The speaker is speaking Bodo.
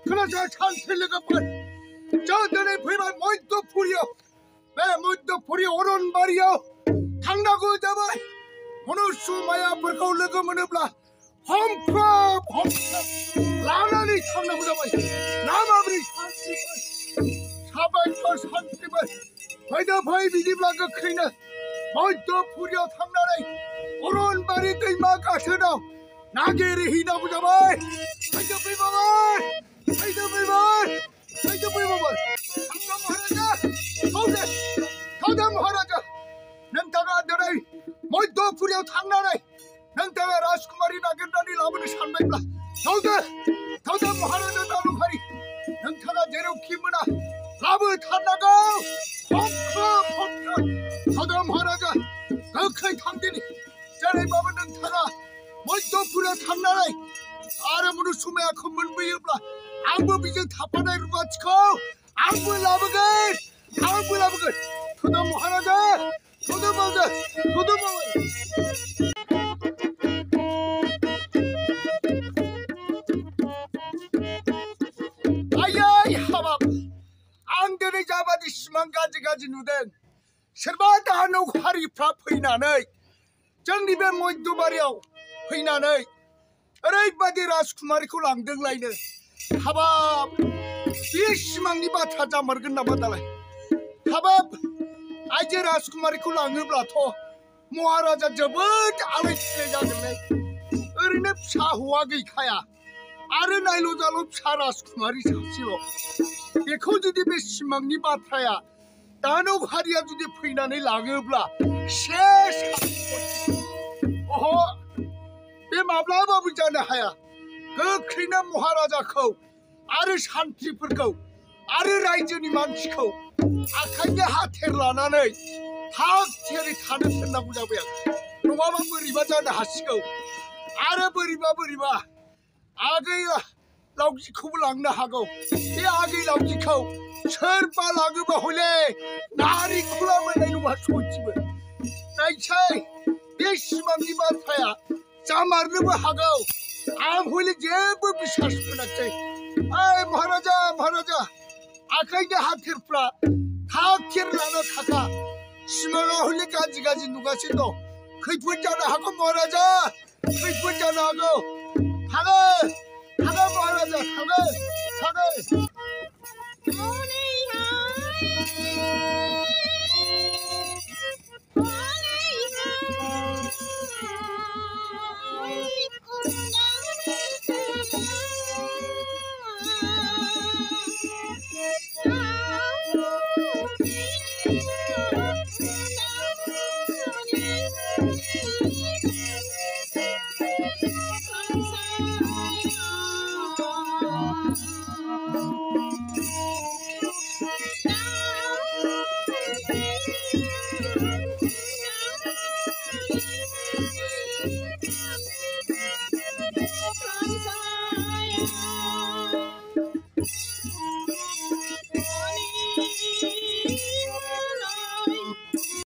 그러자 찬틀리가 뻔 저들의 불만 모두 부려 내 모두 부려 오른발이여 당나고 잡아 오늘 수마야 불가 올라가 문을라 험프 라나니 당나고 잡아 나마브리 사발과 산집을 바이다 바이 비디블라가 크이는 모두 부려 당나니 오른발이 뜰마 가서나 나게를 희나고 잡아 바이다 불마발 바이다 불마발 바이다 불마발 당나무 하나자 능타가 안되라이 모두 부려 당나니 능타가 라스쿠마리 나겐다니 라브니 산맥라 당나무 하나자 나루카리 능타가 제로 키무나 라브 탄나가 펑크 당나무 하나자 그크이 탐디니 자네 바은 능타가 모두 부려 당나니 아람으로 수메야 컴문 부여블라 앙부 비전 타파나이 루바치코 앙부 라브글 앙부 라브글 당나무 하나자 도도마자 도도마자 아야이 하밥 앙들이 잡아디 심한 가지 누된 설바다 하노 화리 프라프이나네 정리배 모이도 말이오 프이나네 어레이바디 라스쿠마리코 랑등라이네 하밥 이 심한 바 타자 머근나 바달라이 하밥 아이제 라스쿠마리코 랑을라토 모하라자 저번 알레치레 자들네 어린애 사후하게 가야 아르나일로자로 사라스쿠마리 잡시로 예코주디 베시망니 바타야 나노 화리야 주디 프이나네 랑을라 셰 오호 내 마블라바 부자네 하야 그 크리나 모하라자코 아르 산티프르코 아르 라이즈니 만치코 아카이네 하테르라나네 탁테리 타는 텐나고 잡아야 노마마 버리바자네 하시고 아르 버리바 아게야 라우지코블 랑나 하고 이 아게 라우지코 설바 라그바 홀레 나리 콜라면 내누가 소집을 나이차이 내 심함니 마타야 자마르브 하고 안 홀레 제부 비샤스구나째 아이 마하라자 아카이네 하테르프라 탁테르 라나 카카 심하가 홀레 가지 누가 신도 그이분자나 하고 뭐라자 그이분자나 하고 하가 뭐하라자 하가